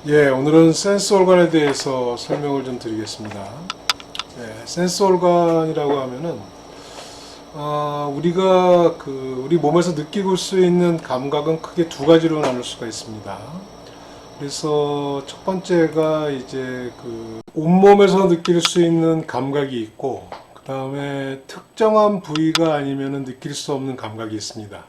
예, 오늘은 센스 organ에 대해서 설명을 좀 드리겠습니다. 예, 센스 organ이라고 하면은 우리가 우리 몸에서 느끼고 수 있는 감각은 크게 두 가지로 나눌 수가 있습니다. 그래서 첫 번째가 이제 온몸에서 느낄 수 있는 감각이 있고, 그 다음에 특정한 부위가 아니면은 느낄 수 없는 감각이 있습니다.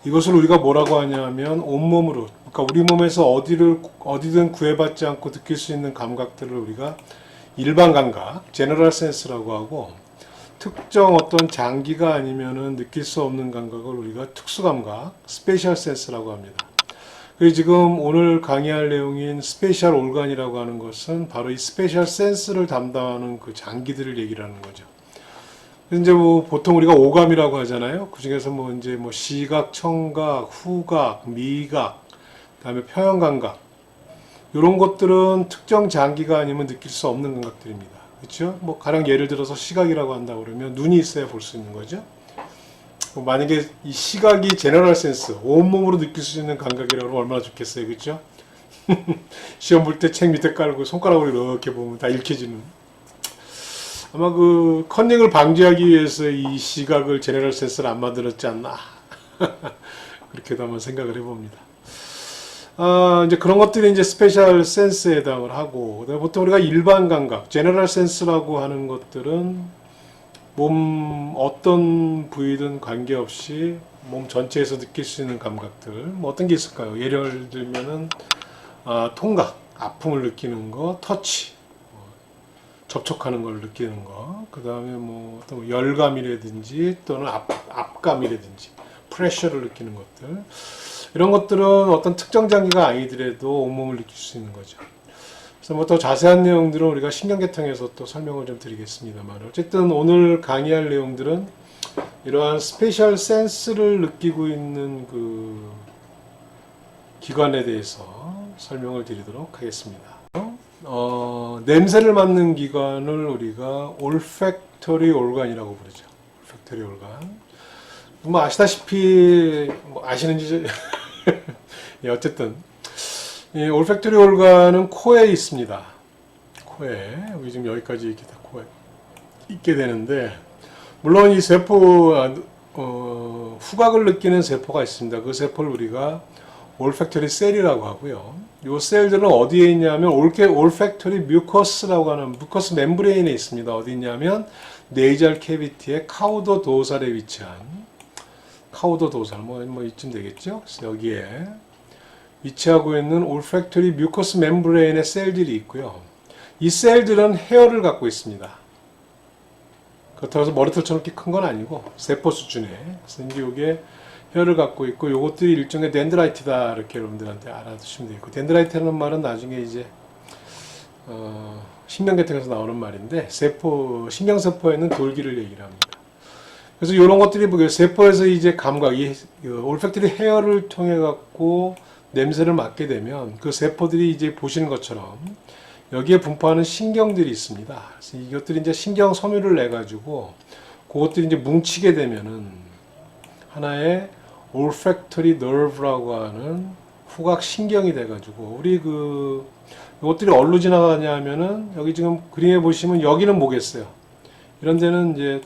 이것을 우리가 뭐라고 하냐면 온몸으로, 그러니까 우리 몸에서 어디든 구애받지 않고 느낄 수 있는 감각들을 우리가 일반 감각, 제너럴 센스라고 하고, 특정 어떤 장기가 아니면은 느낄 수 없는 감각을 우리가 특수 감각, 스페셜 센스라고 합니다. 그래서 지금 오늘 강의할 내용인 스페셜 올간이라고 하는 것은 바로 이 스페셜 센스를 담당하는 그 장기들을 얘기를 하는 거죠. 이제 보통 우리가 오감이라고 하잖아요. 그 중에서 이제 시각, 청각, 후각, 미각, 그다음에 표현 감각, 이런 것들은 특정 장기가 아니면 느낄 수 없는 감각들입니다. 그렇죠? 가령 예를 들어서 시각이라고 한다 그러면 눈이 있어야 볼 수 있는 거죠. 만약에 이 시각이 제너럴 센스, 온몸으로 느낄 수 있는 감각이라고 하면 얼마나 좋겠어요, 그렇죠? 시험 볼 때 책 밑에 깔고 손가락으로 이렇게 보면 다 읽혀지는. 아마 컨닝을 방지하기 위해서 이 시각을 제너럴 센스를 안 만들었지 않나 그렇게도 한번 생각을 해봅니다. 이제 그런 것들이 이제 스페셜 센스에 해당을 하고, 보통 우리가 일반 감각, 제너럴 센스라고 하는 것들은 몸 어떤 부위든 관계없이 몸 전체에서 느낄 수 있는 감각들, 어떤 게 있을까요? 예를 들면은 통각, 아픔을 느끼는 거, 터치, 접촉하는 걸 느끼는 거, 그 다음에 어떤 열감이라든지 또는 압감이라든지 프레셔를 느끼는 것들, 이런 것들은 어떤 특정 장기가 아니더라도 온몸을 느낄 수 있는 거죠. 그래서 더 자세한 내용들은 우리가 신경계통에서 또 설명을 좀 드리겠습니다만, 어쨌든 오늘 강의할 내용들은 이러한 스페셜 센스를 느끼고 있는 기관에 대해서 설명을 드리도록 하겠습니다. 냄새를 맡는 기관을 우리가 올팩토리 올간이라고 부르죠. 올팩토리 올간. 아시다시피 아시는지 예, 어쨌든 이 올팩토리 올간은 코에 있습니다. 코에 여기 지금 여기까지 이렇게 다 코에 있게 되는데, 물론 이 세포 후각을 느끼는 세포가 있습니다. 그 세포를 우리가 올팩토리 셀이라고 하고요. 이 셀들은 어디에 있냐면 올팩토리 뮤커스라고 하는 뮤커스 멤브레인에 있습니다. 어디 있냐면 네이절 캐비티의 카우더 도살에 위치한 카우더 도살 이쯤 되겠죠. 그래서 여기에 위치하고 있는 올팩토리 뮤커스 멤브레인의 셀들이 있고요. 이 셀들은 헤어를 갖고 있습니다. 그렇다고 해서 머리털처럼 이렇게 큰 건 아니고 세포 수준에. 그래서 이제 이게 혀를 갖고 있고, 요것들이 일종의 덴드라이트다, 이렇게 여러분들한테 알아두시면 되겠고, 덴드라이트라는 말은 나중에 이제 신경계통에서 나오는 말인데, 신경세포에 있는 돌기를 얘기를 합니다. 그래서 이런 것들이 세포에서 이제 감각, 이 올팩토리 헤어를 통해 갖고 냄새를 맡게 되면 그 세포들이 이제 보시는 것처럼 여기에 분포하는 신경들이 있습니다. 그래서 이것들이 이제 신경 섬유를 내 가지고 그것들이 이제 뭉치게 되면은 하나의 올팩토리 너브라고 하는 후각 신경이 돼가지고, 우리 이것들이 어디로 지나가냐면은 여기 지금 그림에 보시면 여기는 뭐겠어요? 이런 데는 이제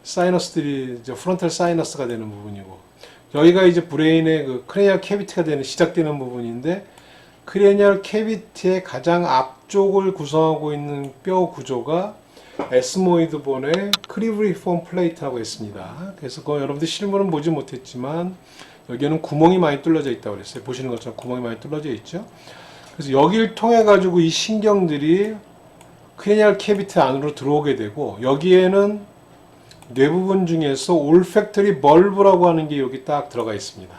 사이너스들이 이제 프론탈 사이너스가 되는 부분이고, 여기가 이제 브레인의 크레니얼 캐비티가 시작되는 부분인데, 크레니얼 캐비티의 가장 앞쪽을 구성하고 있는 뼈 구조가 에스모이드 본의 크리브리폼 플레이트라고 했습니다. 그래서 여러분들 실물은 보지 못했지만 여기에는 구멍이 많이 뚫려져 있다고 그랬어요. 보시는 것처럼 구멍이 많이 뚫려져 있죠. 그래서 여기를 통해 가지고 이 신경들이 크레니얼 캐비티 안으로 들어오게 되고, 여기에는 뇌 부분 중에서 올팩토리 벌브라고 하는 게 여기 딱 들어가 있습니다.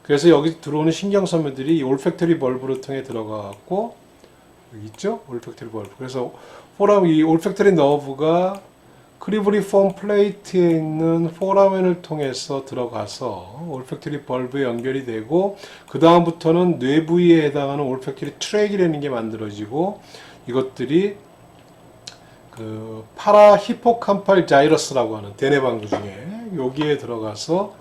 그래서 여기 들어오는 신경섬유들이 이 올팩토리 벌브를 통해 들어가 갖고, 여기 있죠? 올팩토리 벌브. 그래서 이 올팩토리 너브가 크리브리폼 플레이트에 있는 포라멘을 통해서 들어가서 올팩토리 벌브에 연결이 되고, 그 다음부터는 뇌 부위에 해당하는 올팩토리 트랙이라는 게 만들어지고, 이것들이 파라 히포캄팔 자이러스라고 하는 대뇌방구 중에 여기에 들어가서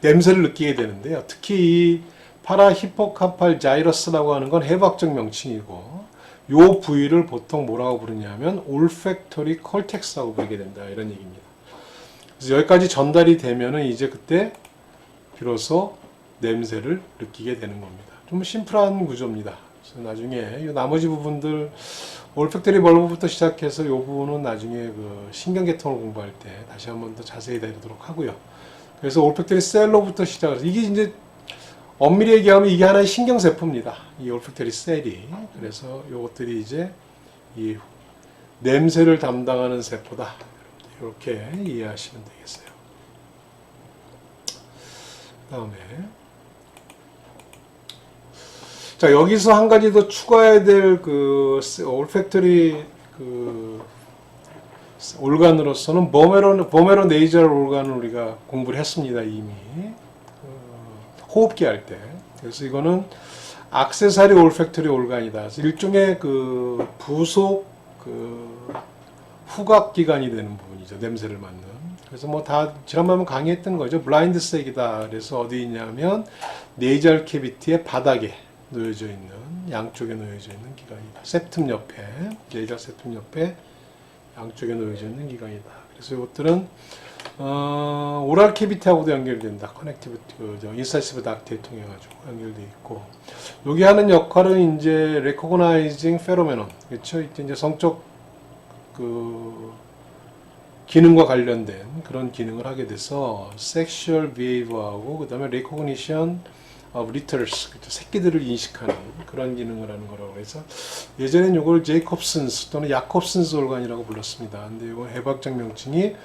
냄새를 느끼게 되는데요. 특히 이 파라히포캄팔 자이러스라고 하는 건 해부학적 명칭이고, 요 부위를 보통 뭐라고 부르냐면 올팩토리 콜텍스라고 부르게 된다, 이런 얘기입니다. 그래서 여기까지 전달이 되면은 이제 그때 비로소 냄새를 느끼게 되는 겁니다. 좀 심플한 구조입니다. 그래서 나중에 이 나머지 부분들 올팩토리 벌브부터 시작해서 이 부분은 나중에 그 신경계통을 공부할 때 다시 한번 더 자세히 다루도록 하고요. 그래서 올팩토리 셀로부터 시작해서 이게 이제 엄밀히 얘기하면 이게 하나의 신경세포입니다. 이 올팩토리 셀이. 그래서 이것들이 이제 이 냄새를 담당하는 세포다. 이렇게 이해하시면 되겠어요. 다음에 자, 여기서 한 가지 더 추가해야 될 그 올팩토리 그 올간으로서는 보메로 네이저럴 올간을 우리가 공부를 했습니다, 이미. 호흡기 할 때. 그래서 이거는 액세서리 올팩토리 올간이다. 일종의 그 부속 그 후각 기관이 되는 부분이죠, 냄새를 맡는. 그래서 뭐 다 지난번에 강의했던 거죠. 블라인드 색이다. 그래서 어디 있냐면 네이절 캐비티의 바닥에 놓여져 있는, 양쪽에 놓여져 있는 기관이다. septum 옆에, 네이절 septum 옆에 양쪽에 놓여져 있는 기관이다. 그래서 이것들은 오랄 캐비티하고도 연결된다. 커넥티비티, 인사이시브 닥트에 통해 가지고 연결돼 있고, 여기 하는 역할은 이제 레코그나이징 페로메논, 그렇죠? 이제 성적 그 기능과 관련된 그런 기능을 하게 돼서 섹슈얼 비헤이버하고 그다음에 레코그니션 리터스, 새끼들을 인식하는 그런 기능을 하는 거라고 해서 예전엔 이걸 제이콥슨스 또는 야콥슨스 올간이라고 불렀습니다. 근데 이거 해부학적 명칭이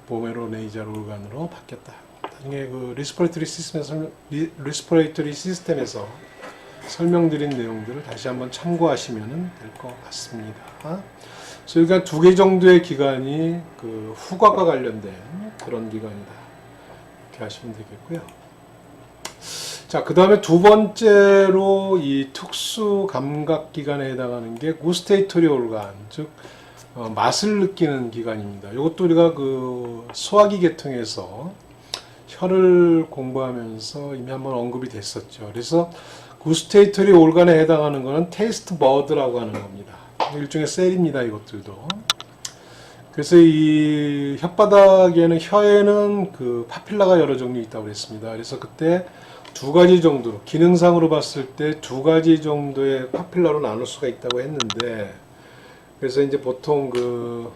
보메로 네이저 올간으로 바뀌었다. 나중에 그 리스피레이터리 시스템에서 설명드린 내용들을 다시 한번 참고하시면 될 것 같습니다. 저희가 2개 정도의 기관이 그 후각과 관련된 그런 기관이다. 이렇게 하시면 되겠고요. 자, 그 다음에 두 번째로 이 특수 감각 기관에 해당하는 게 구스테이토리 올간, 즉 맛을 느끼는 기관입니다. 이것도 우리가 그 소화기 계통에서 혀를 공부하면서 이미 한번 언급이 됐었죠. 그래서 구스테이토리 올간에 해당하는 것은 테이스트 버드라고 하는 겁니다. 일종의 셀입니다, 이것들도. 그래서 이 혓바닥에는, 혀에는 그 파필라가 여러 종류 있다고 그랬습니다. 그래서 그때 2가지 정도로, 기능상으로 봤을 때 2가지 정도의 파필라로 나눌 수가 있다고 했는데, 그래서 이제 보통 그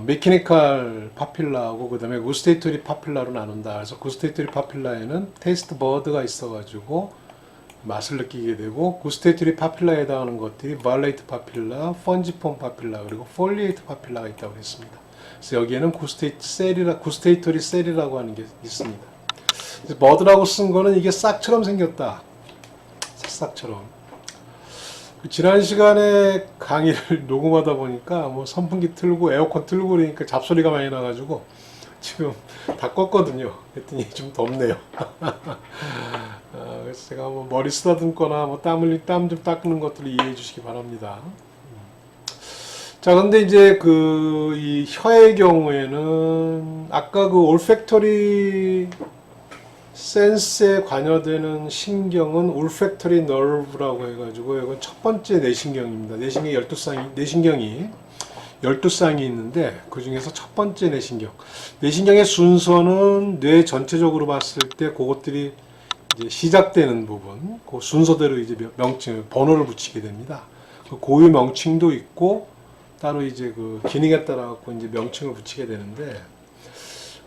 메케니컬 파필라하고 그 다음에 구스테이토리 파필라로 나눈다. 그래서 구스테이토리 파필라에는 테이스트 버드가 있어가지고 맛을 느끼게 되고, 구스테이토리 파필라에 해당하는 것들이 발레이트 파필라, 펀지폼 파필라, 그리고 폴리에이트 파필라가 있다고 했습니다. 그래서 여기에는 구스테이토리 셀이라고 하는 게 있습니다. 그래서 버드라고 쓴 거는 이게 싹처럼 생겼다. 새싹처럼. 지난 시간에 강의를 녹음하다 보니까 뭐 선풍기 틀고 에어컨 틀고 그러니까 잡소리가 많이 나가지고 지금 다 껐거든요. 그랬더니 좀 덥네요. 그래서 제가 뭐 머리 쓰다듬거나 뭐 땀 좀 닦는 것들을 이해해 주시기 바랍니다. 자, 근데 이제 이 혀의 경우에는 아까 그 올팩토리 센스에 관여되는 신경은 올팩토리 너브라고 해가지고 이건 첫 번째 내신경입니다. 내신경이 12쌍이 있는데 그 중에서 첫 번째 내신경. 내신경의 순서는 뇌 전체적으로 봤을 때 그것들이 이제 시작되는 부분, 그 순서대로 이제 번호를 붙이게 됩니다. 그 고유 명칭도 있고 따로 이제 그 기능에 따라 갖고 이제 명칭을 붙이게 되는데,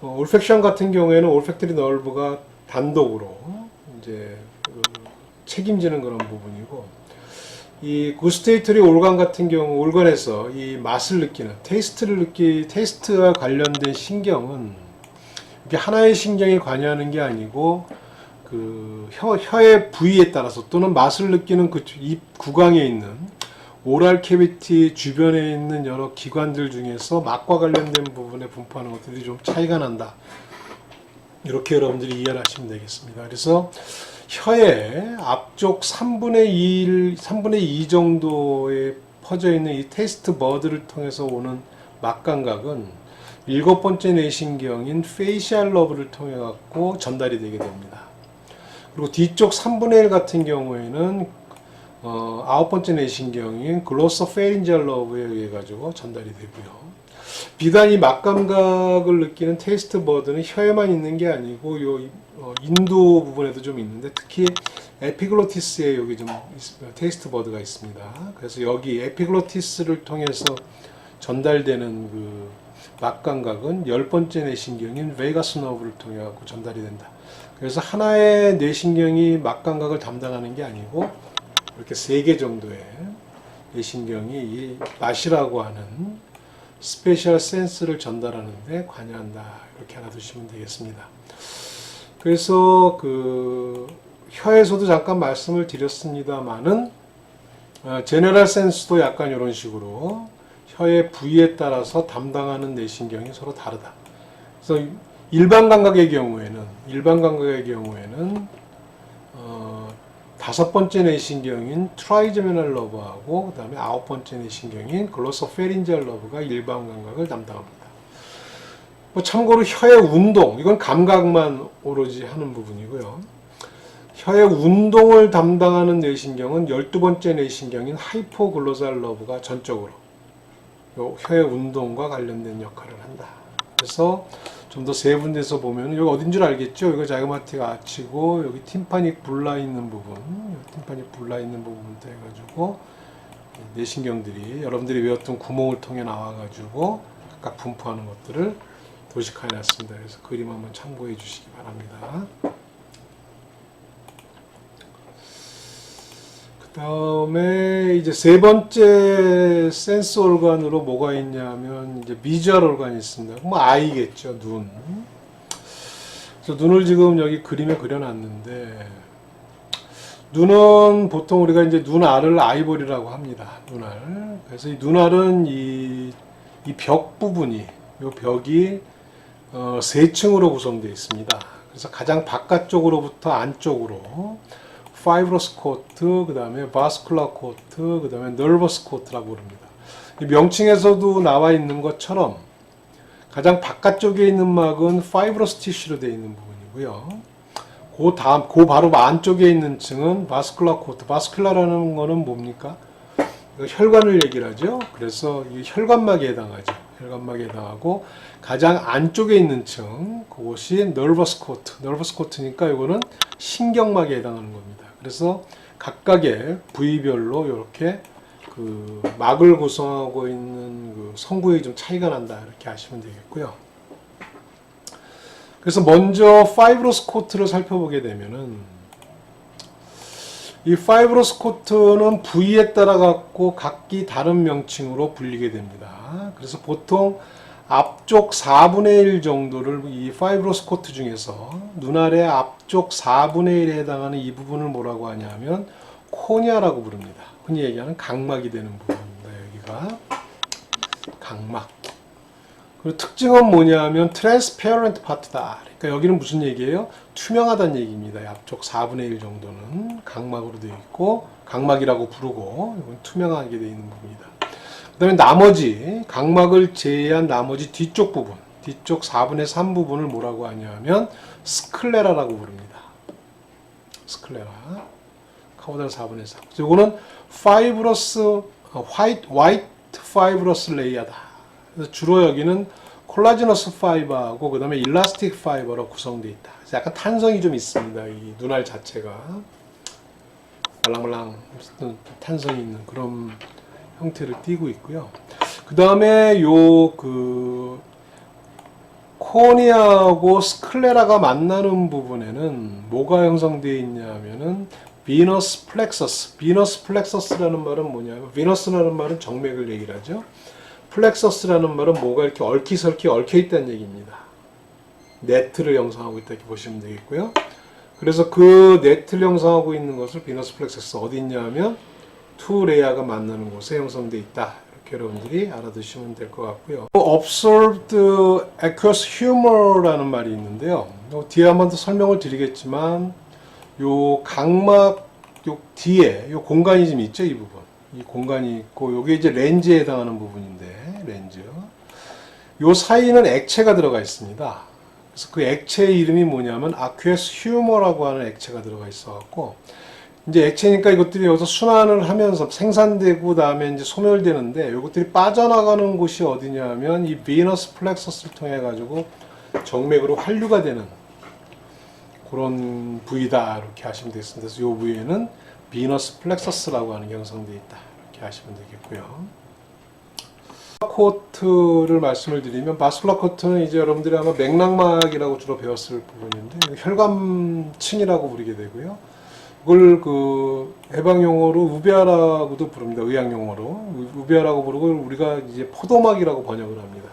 올팩션 같은 경우에는 올팩토리 너브가 단독으로 이제 책임지는 그런 부분이고, 이 구스테이토리 올간 같은 경우, 올간에서 이 맛을 느끼는 테이스트와 관련된 신경은 이게 하나의 신경이 관여하는 게 아니고 그 혀의 부위에 따라서 또는 맛을 느끼는 그 입 구강에 있는 오랄 캐비티 주변에 있는 여러 기관들 중에서 맛과 관련된 부분에 분포하는 것들이 좀 차이가 난다. 이렇게 여러분들이 이해를 하시면 되겠습니다. 그래서 혀의 앞쪽 3분의 2 정도에 퍼져 있는 이 테이스트 버드를 통해서 오는 맛 감각은 7번째 뇌신경인 페이셜 러브를 통해 갖고 전달이 되게 됩니다. 그리고 뒤쪽 3분의 1 같은 경우에는 9번째 뇌신경인 글로소페린지얼 러브에 의해 가지고 전달이 되고요. 비단 이 맛감각을 느끼는 테이스트 버드는 혀에만 있는 게 아니고 인두 부분에도 좀 있는데, 특히 에피글로티스에 여기 좀 테이스트 버드가 있습니다. 그래서 여기 에피글로티스를 통해서 전달되는 그 맛감각은 10번째 뇌신경인 베가스 너브를 통해 갖고 전달이 된다. 그래서 하나의 뇌신경이 맛감각을 담당하는 게 아니고 이렇게 3개 정도의 뇌신경이 이 맛이라고 하는 스페셜 센스를 전달하는데 관여한다. 이렇게 알아두시면 되겠습니다. 그래서 그 혀에서도 잠깐 말씀을 드렸습니다만은 제너럴 센스도 약간 이런 식으로 혀의 부위에 따라서 담당하는 뇌신경이 서로 다르다. 그래서 일반 감각의 경우에는 5번째 뇌신경인 트라이제미널 러브하고 그 다음에 9번째 뇌신경인 글로소페린지얼 러브가 일반 감각을 담당합니다. 참고로 혀의 운동, 이건 감각만 오로지 하는 부분이고요. 혀의 운동을 담당하는 뇌신경은 12번째 뇌신경인 하이포글로살 러브가 전적으로 혀의 운동과 관련된 역할을 한다. 그래서 좀 더 세분돼서 보면 여기 어딘 줄 알겠죠? 이거 자이고마틱 아치고 여기 팀파닉 불라 있는 부분, 팀파닉 불라 있는 부분부터 해가지고 뇌신경들이 여러분들이 외웠던 구멍을 통해 나와가지고 각각 분포하는 것들을 도식화해 놨습니다. 그래서 그림 한번 참고해 주시기 바랍니다. 그 다음에 이제 3번째 센스 올간으로 뭐가 있냐면 이제 비주얼 올간이 있습니다. 뭐 아이겠죠, 눈. 그래서 눈을 지금 여기 그림에 그려놨는데, 눈은 보통 우리가 이제 눈알을 아이보리라고 합니다. 눈알. 그래서 이 눈알은 이 벽 부분이, 이 벽이 3층으로 구성되어 있습니다. 그래서 가장 바깥쪽으로부터 안쪽으로 파이브러스 코트, 그 다음에 바스쿨라 코트, 그 다음에 너버스 코트라고 부릅니다. 이 명칭에서도 나와 있는 것처럼 가장 바깥쪽에 있는 막은 파이브러스 티슈로 되어 있는 부분이고요. 그 바로 안쪽에 있는 층은 바스쿨라 코트. 바스쿨라라는 거는 뭡니까? 혈관을 얘기를 하죠. 그래서 이 혈관막에 해당하죠. 혈관막에 해당하고 가장 안쪽에 있는 층, 그것이 너버스 코트. 너버스 코트니까 이거는 신경막에 해당하는 겁니다. 그래서 각각의 부위별로 이렇게 그 막을 구성하고 있는 그 성분이 좀 차이가 난다. 이렇게 아시면 되겠고요. 그래서 먼저 파이브러스 코트를 살펴보게 되면은 이 파이브러스 코트는 부위에 따라 갖고 각기 다른 명칭으로 불리게 됩니다. 그래서 보통 앞쪽 4분의 1 정도를 이 파이브러스 코트 중에서 눈알의 앞쪽 4분의 1에 해당하는 이 부분을 뭐라고 하냐면 코니아라고 부릅니다. 흔히 얘기하는 각막이 되는 부분입니다. 여기가 각막. 그리고 특징은 뭐냐면 트랜스페어런트 파트다. 그러니까 여기는 무슨 얘기예요? 투명하다는 얘기입니다. 앞쪽 4분의 1 정도는 각막으로 되어 있고 각막이라고 부르고 이건 투명하게 되어 있는 부분이다. 그 다음에 나머지 각막을 제외한 나머지 뒤쪽 부분, 뒤쪽 4분의 3 부분을 뭐라고 하냐면 스클레라라고 부릅니다. 스클레라. 카우달 4분의 3. 이거는 파이브러스 화이트 파이브러스 레이어다. 그래서 주로 여기는 콜라지너스 파이버하고 그 다음에 일라스틱 파이버로 구성되어 있다. 그래서 약간 탄성이 좀 있습니다. 이 눈알 자체가 말랑말랑 탄성이 있는 그런 형태를 띠고 있고요. 그 다음에 코니아하고 스클레라가 만나는 부분에는 뭐가 형성되어 있냐면은 비너스 플렉서스. 비너스 플렉서스라는 말은 뭐냐면, 비너스라는 말은 정맥을 얘기를 하죠. 플렉서스라는 말은 뭐가 이렇게 얽히설키 얽혀 있다는 얘기입니다. 네트를 형성하고 있다 이렇게 보시면 되겠고요. 그래서 그 네트를 형성하고 있는 것을 비너스 플렉서스 어디 있냐면 투 레이어가 만나는 곳에 형성되어 있다. 이렇게 여러분들이 알아두시면 될 것 같고요. Observed aqueous humor라는 말이 있는데요. 뒤에 한 번 더 설명을 드리겠지만 요 각막 요 뒤에 요 공간이 좀 있죠. 이 부분. 이 공간이 있고 요게 이제 렌즈에 해당하는 부분인데 렌즈. 요 사이는 액체가 들어가 있습니다. 그래서 그 액체의 이름이 뭐냐면 아퀴에스 휴머라고 하는 액체가 들어가 있어 갖고, 이제 액체니까 이것들이 여기서 순환을 하면서 생산되고 다음에 이제 소멸되는데, 이것들이 빠져나가는 곳이 어디냐면 이 비너스 플렉서스를 통해 가지고 정맥으로 환류가 되는 그런 부위다, 이렇게 하시면 되겠습니다. 그래서 이 부위에는 비너스 플렉서스라고 하는 게 형성되어 있다, 이렇게 하시면 되겠고요. 코트를 말씀을 드리면, 바스쿨라 코트는 이제 여러분들이 아마 맥락막이라고 주로 배웠을 부분인데 혈관층이라고 부르게 되고요. 이걸 그 해방 용어로 우베아라고도 부릅니다. 의학 용어로 우베아라고 부르고, 우리가 이제 포도막이라고 번역을 합니다.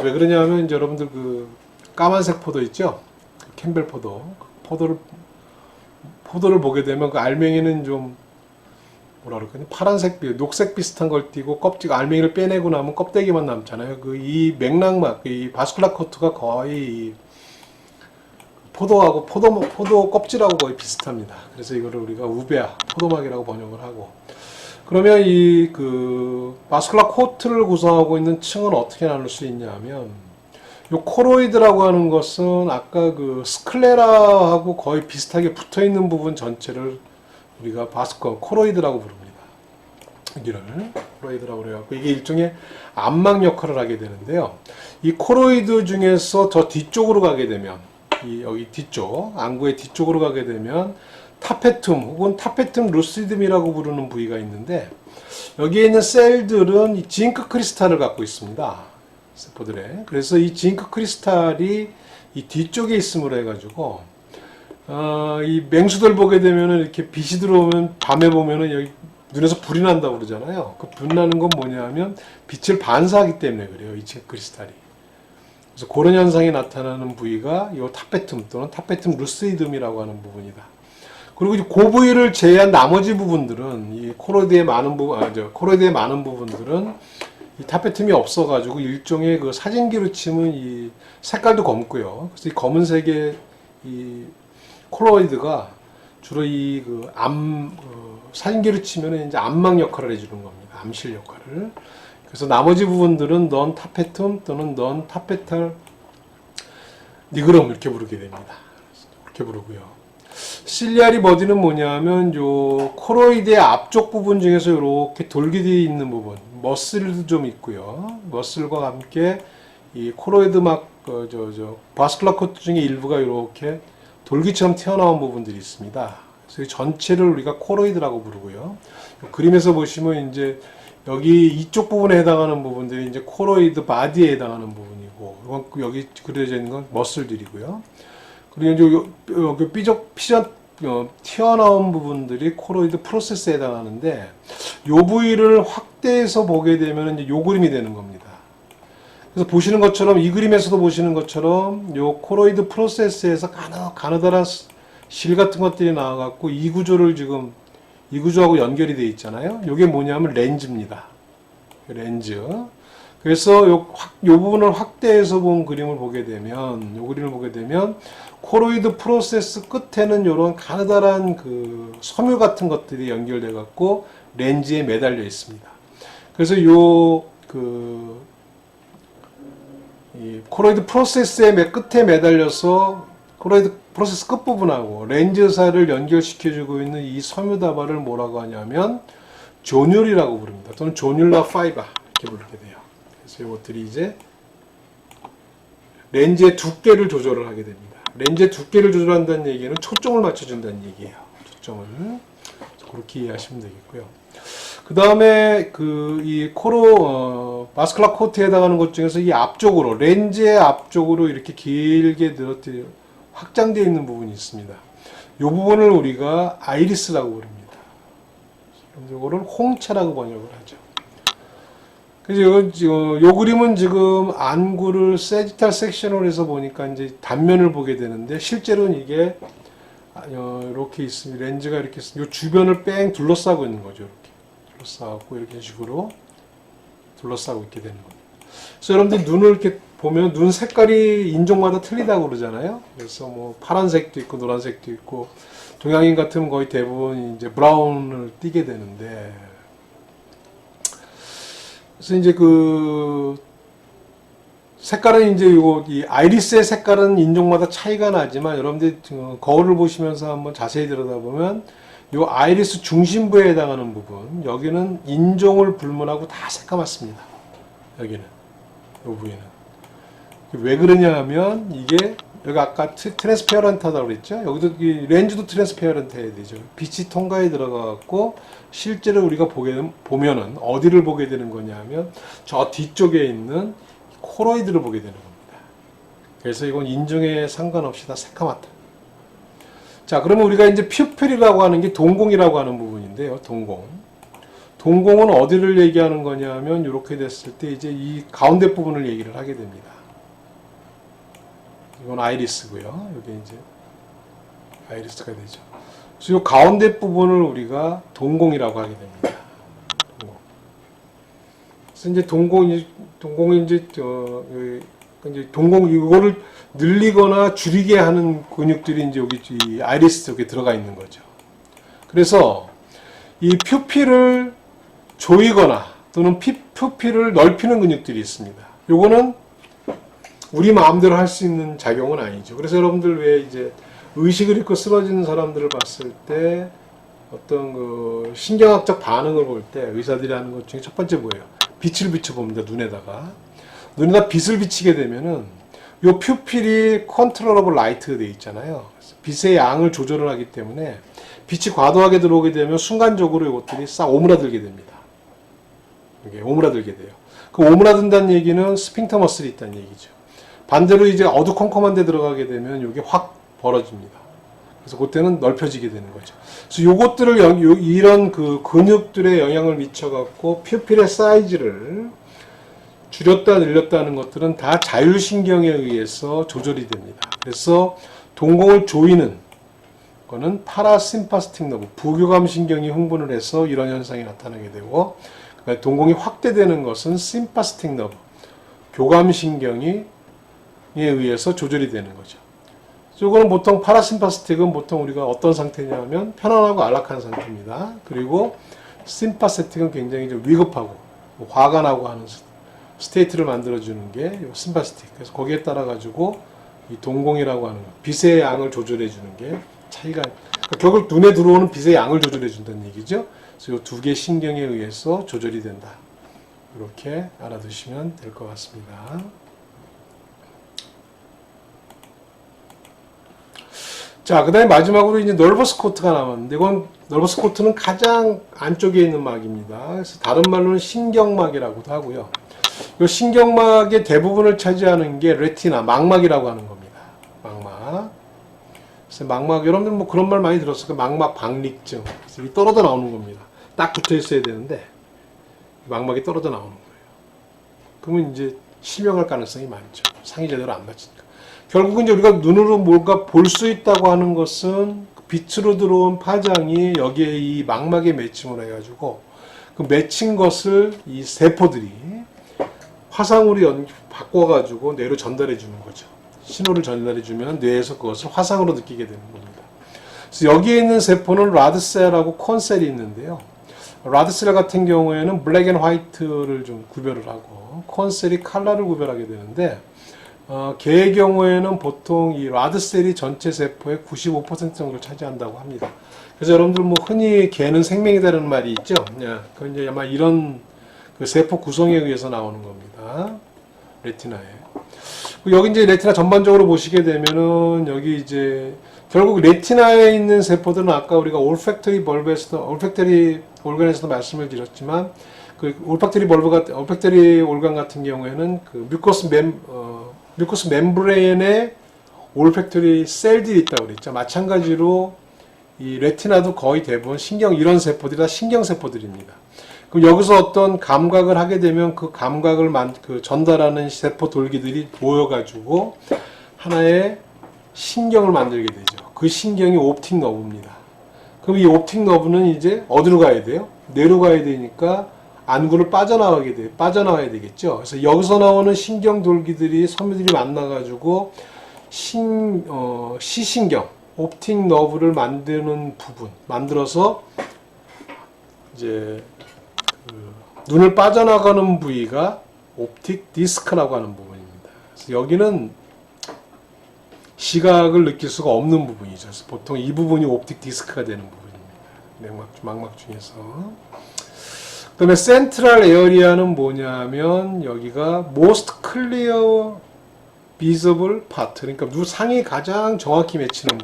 왜 그러냐면 이제 여러분들 그 까만색 포도 있죠? 그 캠벨 포도. 포도를 보게 되면 그 알맹이는 좀 뭐라 그럴까요? 파란색, 녹색 비슷한 걸 띠고 껍질, 알맹이를 빼내고 나면 껍데기만 남잖아요. 그 이 맥락막, 이 바스쿨라 코트가 거의 포도하고 포도 껍질하고 거의 비슷합니다. 그래서 이거를 우리가 우베아, 포도막이라고 번역을 하고. 그러면 이 그 바스쿨라 코트를 구성하고 있는 층은 어떻게 나눌 수 있냐면, 요 코로이드라고 하는 것은 아까 그 스클레라하고 거의 비슷하게 붙어 있는 부분 전체를 우리가 코로이드라고 부릅니다. 여기를 코로이드라고 그래갖고, 이게 일종의 암막 역할을 하게 되는데요. 이 코로이드 중에서 저 뒤쪽으로 가게 되면, 여기 뒤쪽, 안구의 뒤쪽으로 가게 되면 타페툼 혹은 타페툼 루시듬이라고 부르는 부위가 있는데, 여기에 있는 셀들은 이 징크 크리스탈을 갖고 있습니다. 세포들에. 그래서 이 징크 크리스탈이 이 뒤쪽에 있음으로 해가지고, 이 맹수들 보게 되면은 이렇게 빛이 들어오면, 밤에 보면은 여기 눈에서 불이 난다고 그러잖아요. 그 불 나는 건 뭐냐면 빛을 반사하기 때문에 그래요, 이 징크 크리스탈이. 그래서 그런 현상이 나타나는 부위가 이 타페툼 또는 타페툼 루시듬이라고 하는 부분이다. 그리고 그 부위를 제외한 나머지 부분들은, 이 코로이드의 많은 부분들은 이 타페툼이 없어가지고 일종의 그 사진기로 치면 이 색깔도 검고요. 그래서 이 검은색의 이 코로이드가 주로 이 그 사진기로 치면 이제 암막 역할을 해주는 겁니다. 암실 역할을. 그래서 나머지 부분들은 넌 타페툼 또는 넌 타페탈 니그럼 이렇게 부르게 됩니다. 이렇게 부르고요. 실리아리 버디는 뭐냐면 요 코로이드의 앞쪽 부분 중에서 이렇게 돌기되어 있는 부분, 머슬도 좀 있고요. 머슬과 함께 이 코로이드 바스쿨라 코트 중에 일부가 이렇게 돌기처럼 튀어나온 부분들이 있습니다. 그래서 이 전체를 우리가 코로이드라고 부르고요. 그림에서 보시면 이제 여기 이쪽 부분에 해당하는 부분들이 이제 코로이드 바디에 해당하는 부분이고, 여기 그려져 있는 건 머슬들이고요. 그리고 이제 여기 튀어나온 부분들이 코로이드 프로세스에 해당하는데, 요 부위를 확대해서 보게 되면 이제 요 그림이 되는 겁니다. 그래서 보시는 것처럼, 이 그림에서도 보시는 것처럼 요 코로이드 프로세스에서 가느다란 실 같은 것들이 나와갖고 이 구조하고 연결이 되어 있잖아요. 이게 뭐냐면 렌즈입니다. 렌즈. 그래서 요 부분을 확대해서 본 그림을 보게 되면, 코로이드 프로세스 끝에는 이런 가느다란 그 섬유 같은 것들이 연결돼 갖고 렌즈에 매달려 있습니다. 그래서 이 코로이드 프로세스의 끝에 매달려서 코로이드 프로세스 끝부분하고 렌즈사를 연결시켜주고 있는 이 섬유 다발을 뭐라고 하냐면 조듈이라고 부릅니다. 또는 조듈라 파이바 이렇게 부르게 돼요. 그래서 이것들이 이제 렌즈의 두께를 조절을 하게 됩니다. 렌즈의 두께를 조절한다는 얘기는 초점을 맞춰준다는 얘기예요. 초점을. 그렇게 이해하시면 되겠고요. 그 다음에 이 바스쿨라 코트에 해당하는 것 중에서 이 앞쪽으로, 렌즈의 앞쪽으로 이렇게 길게 확장되어 있는 부분이 있습니다. 이 부분을 우리가 아이리스라고 부릅니다. 이거를 홍채라고 번역을 하죠. 그래서 요 그림은 지금 안구를 세지탈 섹션으로 해서 보니까 이제 단면을 보게 되는데, 실제로는 이게 이렇게 있습니다. 렌즈가 이렇게 있습니다. 요 주변을 뺑 둘러싸고 있는 거죠. 이렇게 둘러싸고 이렇게 식으로 둘러싸고 있게 되는 겁니다. 그래서 여러분들 눈을 이렇게 보면 눈 색깔이 인종마다 틀리다고 그러잖아요. 그래서 뭐 파란색도 있고 노란색도 있고, 동양인 같으면 거의 대부분 이제 브라운을 띠게 되는데, 그래서 이제 색깔은 이제 이 아이리스의 색깔은 인종마다 차이가 나지만 여러분들 거울을 보시면서 한번 자세히 들여다보면 이 아이리스 중심부에 해당하는 부분, 여기는 인종을 불문하고 다 새까맣습니다. 여기는, 이 부위는. 왜 그러냐 하면 이게 여기 아까 트랜스페어런트하다고 그랬죠? 여기도 이 렌즈도 트랜스페어런트 해야 되죠. 빛이 통과에 들어가 갖고 실제로 우리가 보면은 어디를 보게 되는 거냐 하면 저 뒤쪽에 있는 코로이드를 보게 되는 겁니다. 그래서 이건 인종에 상관없이 다 새까맣다. 자, 그러면 우리가 이제 퓨필이라고 하는 게 동공이라고 하는 부분인데요. 동공은 어디를 얘기하는 거냐 하면 이렇게 됐을 때 이제 이 가운데 부분을 얘기를 하게 됩니다. 이건 아이리스고요. 여기 이제 아이리스가 되죠. 그래서 이 가운데 부분을 우리가 동공이라고 하게 됩니다. 그래서 이제 동공이 이제 동공 이거를 늘리거나 줄이게 하는 근육들이 이제 여기 이 아이리스 쪽에 들어가 있는 거죠. 그래서 이 퓨필을 조이거나 또는 퓨필을 넓히는 근육들이 있습니다. 요거는 우리 마음대로 할 수 있는 작용은 아니죠. 그래서 여러분들 왜 이제 의식을 잃고 쓰러지는 사람들을 봤을 때 어떤 그 신경학적 반응을 볼 때 의사들이 하는 것 중에 첫 번째 뭐예요? 빛을 비춰봅니다. 눈에다가 빛을 비치게 되면은 요 퓨필이 컨트롤러블 라이트가 되어 있잖아요. 빛의 양을 조절을 하기 때문에 빛이 과도하게 들어오게 되면 순간적으로 이것들이 싹 오므라들게 됩니다. 이게 오므라들게 돼요. 그 오므라든다는 얘기는 스핑터 머슬이 있다는 얘기죠. 반대로 이제 어두컴컴한 데 들어가게 되면 이게 확 벌어집니다. 그래서 그때는 넓혀지게 되는 거죠. 그래서 요것들을 이런 그 근육들에 영향을 미쳐갖고 퓨필의 사이즈를 줄였다 늘렸다는 것들은 다 자율신경에 의해서 조절이 됩니다. 그래서 동공을 조이는 거는 파라심파스틱 너브, 부교감신경이 흥분을 해서 이런 현상이 나타나게 되고, 그러니까 동공이 확대되는 것은 심파스틱 너브, 교감신경에 의해서 조절이 되는 거죠. 이거는 보통 파라심파스틱은 보통 우리가 어떤 상태냐면 편안하고 안락한 상태입니다. 그리고 심파스틱은 굉장히 좀 위급하고 화가 나고 하는 스테이트를 만들어주는 게 심파스틱. 그래서 거기에 따라 가지고 이 동공이라고 하는 거, 빛의 양을 조절해주는 게 차이가, 그러니까 결국 눈에 들어오는 빛의 양을 조절해준다는 얘기죠. 그래서 이 두 개의 신경에 의해서 조절이 된다. 이렇게 알아두시면 될 것 같습니다. 자, 그 다음에 마지막으로 이제 널버스 코트가 남았는데, 이건 널버스 코트는 가장 안쪽에 있는 막입니다. 그래서 다른 말로는 신경막이라고도 하고요. 이 신경막의 대부분을 차지하는 게 레티나, 망막이라고 하는 겁니다. 망막. 그래서 망막, 여러분들 뭐 그런 말 많이 들었을 거예요. 망막 박릭증. 그래서 이게 떨어져 나오는 겁니다. 딱 붙어 있어야 되는데, 망막이 떨어져 나오는 거예요. 그러면 이제 실명할 가능성이 많죠. 상이 제대로 안 맞으니까. 결국은 이제 우리가 눈으로 뭔가 볼 수 있다고 하는 것은 빛으로 들어온 파장이 여기에 이 망막에 맺힘을 해가지고 그 맺힌 것을 이 세포들이 화상으로 바꿔가지고 뇌로 전달해 주는 거죠. 신호를 전달해 주면 뇌에서 그것을 화상으로 느끼게 되는 겁니다. 그래서 여기에 있는 세포는 라드셀하고 콘셀이 있는데요. 라드셀 같은 경우에는 블랙 앤 화이트를 좀 구별을 하고 콘셀이 컬러를 구별하게 되는데 개의 경우에는 보통 이 라드셀이 전체 세포의 95% 정도를 차지한다고 합니다. 그래서 여러분들 뭐 흔히 개는 생명이다라는 말이 있죠. 그건 이제 아마 이런 그 세포 구성에 의해서 나오는 겁니다. 레티나에. 여기 이제 레티나 전반적으로 보시게 되면은 여기 이제 결국 레티나에 있는 세포들은 아까 우리가 올팩터리 올간에서도 말씀을 드렸지만 그 올팩터리 올간 같은 경우에는 그 뮤커스 멤브레인에 올팩터리 셀들이 있다고 그랬죠. 마찬가지로 이 레티나도 거의 대부분 이런 세포들이 다 신경세포들입니다. 그럼 여기서 어떤 감각을 하게 되면 그 감각을 전달하는 세포 돌기들이 모여가지고 하나의 신경을 만들게 되죠. 그 신경이 옵틱 너브입니다. 그럼 이 옵틱 너브는 이제 어디로 가야 돼요? 뇌로 가야 되니까 안구를 빠져나와야 되겠죠. 그래서 여기서 나오는 신경 돌기들이 섬유들이 만나가지고 시신경, 옵틱 너브를 만들어서 이제 눈을 빠져나가는 부위가 옵틱 디스크라고 하는 부분입니다. 그래서 여기는 시각을 느낄 수가 없는 부분이죠. 그래서 보통 이 부분이 옵틱 디스크가 되는 부분입니다. 망막 중에서. 그 다음에 센트럴 에어리아는 뭐냐면 여기가 most clear visible part, 그러니까 상이 가장 정확히 맺히는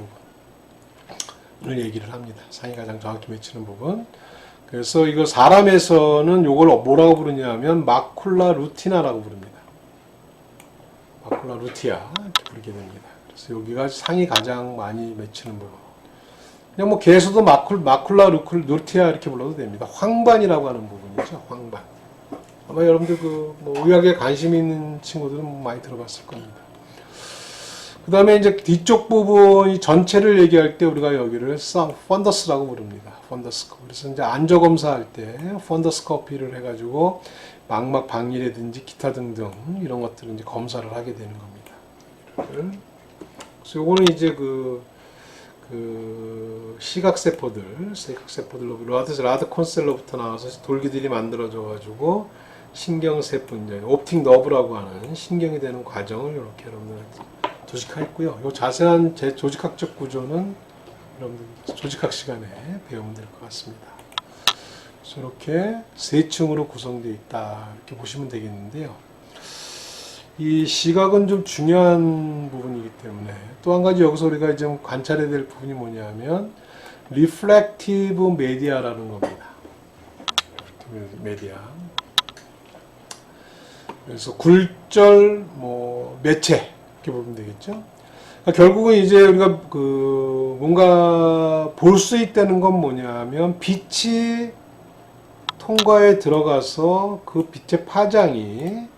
부분을 얘기를 합니다. 상이 가장 정확히 맺히는 부분. 그래서 이거 사람에서는 이걸 뭐라고 부르냐면 마쿨라 루티나라고 부릅니다. 마쿨라 루티아 이렇게 부르게 됩니다. 그래서 여기가 상이 가장 많이 맺히는 부분. 그냥 뭐 개수도 마쿨라 루티아 이렇게 불러도 됩니다. 황반이라고 하는 부분이죠. 황반. 아마 여러분들 뭐 의학에 관심 있는 친구들은 많이 들어봤을 겁니다. 그 다음에 이제 뒤쪽 부분 전체를 얘기할 때 우리가 여기를 펀더스라고 부릅니다. 펀더스코피. 그래서 이제 안저 검사할 때 펀더스코피를 해가지고 망막 박리라든지 기타 등등 이런 것들을 이제 검사를 하게 되는 겁니다. 그래서 요거는 이제 시각세포들로 라드 콘셀러부터 나와서 돌기들이 만들어져가지고 신경세포, 이제 옵틱 너브라고 하는 신경이 되는 과정을 이렇게 여러분들 조직화했고요. 이 자세한 제 조직학적 구조는 여러분들 조직학 시간에 배우면 될 것 같습니다. 그래서 이렇게 세 층으로 구성되어 있다 이렇게 보시면 되겠는데요. 이 시각은 좀 중요한 부분이기 때문에 또 한 가지 여기서 우리가 좀 관찰해야 될 부분이 뭐냐면 리플렉티브 메디아라는 겁니다. 메디아. 그래서 굴절, 매체 이렇게 보면 되겠죠. 그러니까 결국은 이제 우리가 뭔가 볼 수 있다는 건 뭐냐면 빛이 통과에 들어가서 그 빛의 파장이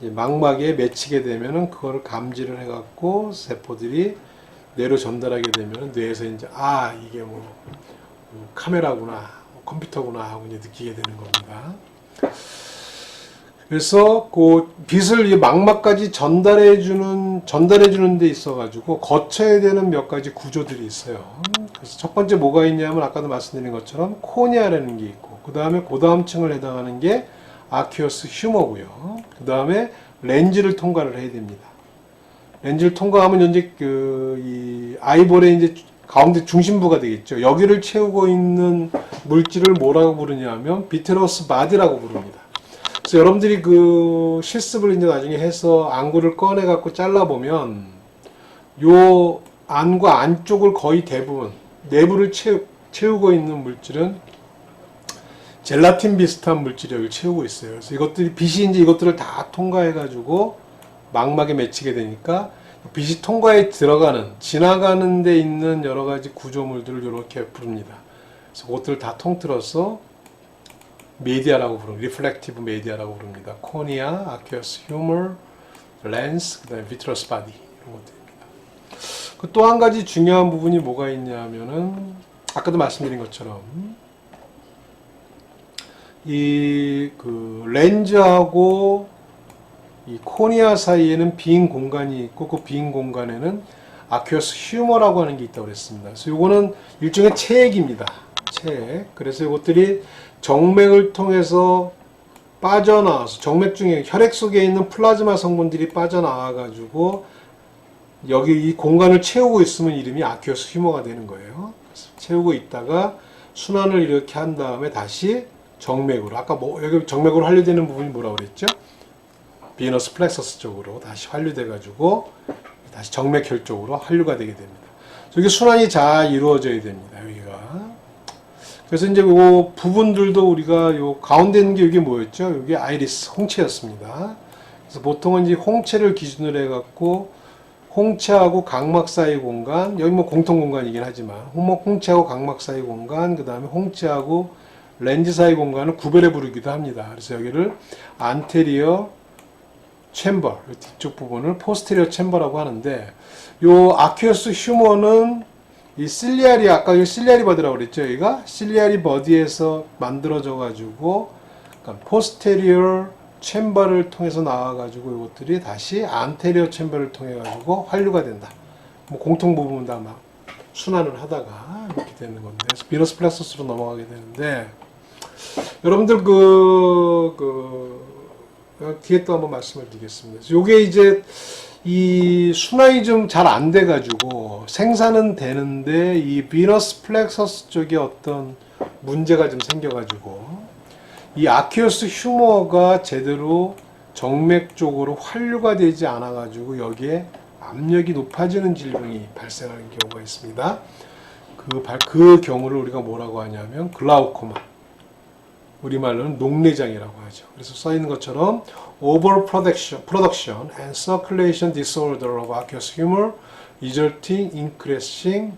망막에 맺히게 되면은 그거를 감지를 해갖고 세포들이 뇌로 전달하게 되면 뇌에서 이제 이게 카메라구나, 컴퓨터구나 하고 이제 느끼게 되는 겁니다. 그래서 그 빛을 이 망막까지 전달해 주는 데 있어가지고 거쳐야 되는 몇 가지 구조들이 있어요. 그래서 첫 번째 뭐가 있냐면 아까도 말씀드린 것처럼 코니아라는 게 있고, 그 다음에 그 다음 층을 해당하는 게 아큐어스 휴머고요. 그 다음에 렌즈를 통과를 해야 됩니다. 렌즈를 통과하면 이제 이 아이볼의 이제 가운데 중심부가 되겠죠. 여기를 채우고 있는 물질을 뭐라고 부르냐면 비트러스 바디라고 부릅니다. 그래서 여러분들이 실습을 이제 나중에 해서 안구를 꺼내 갖고 잘라 보면 요 안과 안쪽을 거의 대부분 내부를 채우고 있는 물질은 젤라틴 비슷한 물질이 여기 채우고 있어요. 그래서 빛이 이제 이것들을 다 통과해가지고 망막에 맺히게 되니까 빛이 통과에 지나가는 데 있는 여러 가지 구조물들을 이렇게 부릅니다. 그래서 그것들을 다 통틀어서 메디아라고 부릅니다. 리플렉티브 메디아라고 부릅니다. 코니아, 아큐어스 휴머, 렌스, 그다음에 비트러스 바디 이런 것들입니다. 또 한 가지 중요한 부분이 뭐가 있냐면은 아까도 말씀드린 것처럼 이 렌즈하고 이 코니아 사이에는 빈 공간이 있고 그 빈 공간에는 아큐어스 휴머라고 하는 게 있다고 그랬습니다. 그래서 이거는 일종의 체액입니다. 체액. 그래서 이것들이 정맥을 통해서 빠져나와서 정맥 중에 혈액 속에 있는 플라즈마 성분들이 빠져나와 가지고 여기 이 공간을 채우고 있으면 이름이 아큐어스 휴머가 되는 거예요. 채우고 있다가 순환을 이렇게 한 다음에 다시 정맥으로, 아까 여기 정맥으로 환류되는 부분이 뭐라고 그랬죠? 비너스 플렉서스 쪽으로 다시 환류돼 가지고 다시 정맥혈 쪽으로 환류가 되게 됩니다. 여기 순환이 잘 이루어져야 됩니다. 여기가. 그래서 이제 요 부분들도 우리가 요 가운데 있는 게 이게 뭐였죠? 이게 아이리스, 홍채였습니다. 그래서 보통은 이제 홍채를 기준으로 해갖고 홍채하고 각막 사이 공간, 여기 공통 공간이긴 하지만 홍채하고 각막 사이 공간, 그 다음에 홍채하고 렌즈 사이 공간을 구별해 부르기도 합니다. 그래서 여기를 안테리어 챔버, 뒤쪽 부분을 포스테리어 챔버라고 하는데, 요 아큐어스 휴머는 이 실리아리, 아까 이 실리아리 버디라고 그랬죠. 여기가 실리아리 버디에서 만들어져 가지고 포스테리어 챔버를 통해서 나와 가지고 이것들이 다시 안테리어 챔버를 통해 가지고 환류가 된다. 공통 부분은 다 막 순환을 하다가 이렇게 되는 건데, 그래서 비너스 플렉서스로 넘어가게 되는데, 여러분들 뒤에 또 한번 말씀을 드리겠습니다. 요게 이제 이 순환이 좀 잘 안 돼가지고 생산은 되는데 이 비너스 플렉서스 쪽에 어떤 문제가 좀 생겨가지고 이 아퀴오스 휴머가 제대로 정맥 쪽으로 환류가 되지 않아가지고 여기에 압력이 높아지는 질병이 발생하는 경우가 있습니다. 그 경우를 우리가 뭐라고 하냐면 글라우코마, 우리말로는 녹내장이라고 하죠. 그래서 써 있는 것처럼 overproduction and circulation disorder of aqueous humor resulting increasing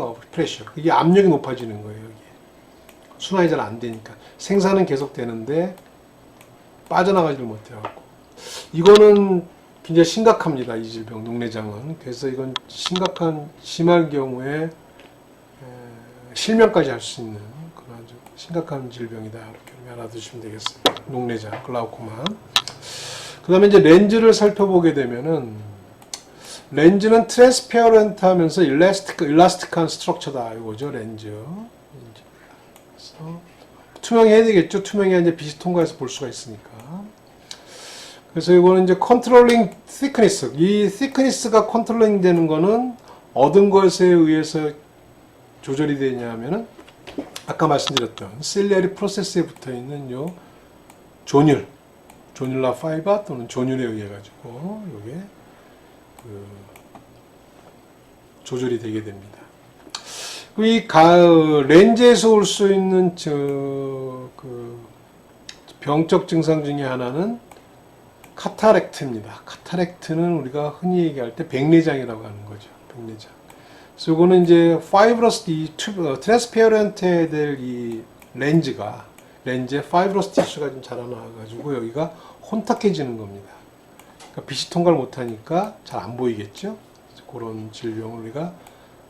of pressure. 이게 압력이 높아지는 거예요. 여기. 순환이 잘 안 되니까 생산은 계속 되는데 빠져나가지를 못해갖고 이거는 굉장히 심각합니다. 이 질병 녹내장은. 그래서 이건 심할 경우에 실명까지 할 수 있는 그런 아주 심각한 질병이다. 이렇게 알아두시면 되겠습니다. 녹내장, 글라우코마. 그 다음에 이제 렌즈를 살펴보게 되면은 렌즈는 트랜스페어런트 하면서 일라스틱한 스트럭처다. 이거죠, 렌즈. 그래서 투명해야 되겠죠. 투명해야 이제 빛이 통과해서 볼 수가 있으니까. 그래서 이거는 이제 컨트롤링 thickness. 이 thickness가 컨트롤링 되는 거는 얻은 것에 의해서 조절이 되냐면은 아까 말씀드렸던 실리아리 프로세스에 붙어 있는 요 조듈라 파이버 또는 조듈에 의해 가지고 요게 조절이 되게 됩니다. 이 렌즈에서 올 수 있는 병적 증상 중에 하나는 카타렉트입니다. 카타렉트는 우리가 흔히 얘기할 때 백내장이라고 하는 거죠. 백내장. 그래서 이거는 이제 파이브러스, 트랜스페어런트에 될 이 렌즈에 파이브러스 티슈가 좀 자라나가지고 여기가 혼탁해지는 겁니다. 그러니까 빛이 통과를 못하니까 잘 안 보이겠죠. 그런 질병을 우리가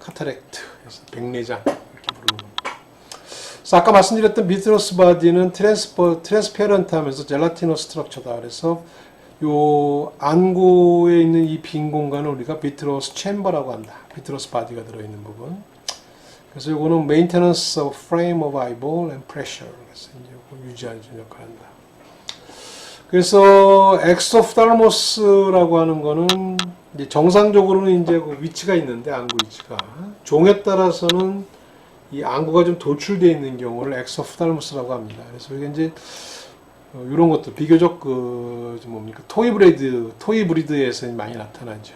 카타렉트에서 백내장 이렇게 부르는 겁니다. 그래서 아까 말씀드렸던 비트러스 바디는 트랜스페어런트 하면서 젤라티너스 스트럭처다. 그래서 요 안구에 있는 이 빈 공간을 우리가 비트러스 챔버라고 한다. 비트러스 바디가 들어있는 부분. 그래서 요거는 maintenance of frame of eyeball and pressure. 그래서 이제 요거 유지하는 역할을 한다. 그래서 엑소프탈모스라고 하는 거는 이제 정상적으로는 이제 그 위치가 있는데 안구 위치가 종에 따라서는 이 안구가 좀 돌출되어 있는 경우를 엑소프탈모스라고 합니다. 그래서 이게 이제 이런 것도 비교적 토이브리드에서 많이 나타나죠.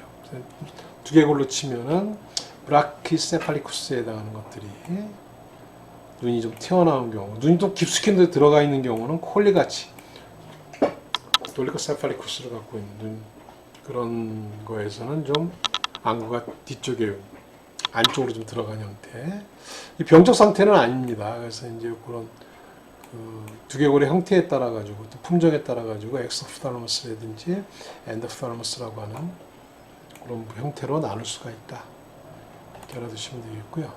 두개골로 치면은 브라키세팔리쿠스에 해당하는 것들이 눈이 좀 튀어나온 경우, 눈이 좀 깊숙이 들어가 있는 경우는 콜리같이 돌리코세팔리쿠스를 갖고 있는 그런 거에서는 좀 안구가 뒤쪽에 안쪽으로 좀 들어간 형태. 이 병적 상태는 아닙니다. 그래서 이제 그런 두개골의 형태에 따라 가지고 또 품종에 따라 가지고 엑소프탈모스라든지 엔도프탈모스라고 하는 그런 형태로 나눌 수가 있다. 이렇게 알아두시면 되겠고요.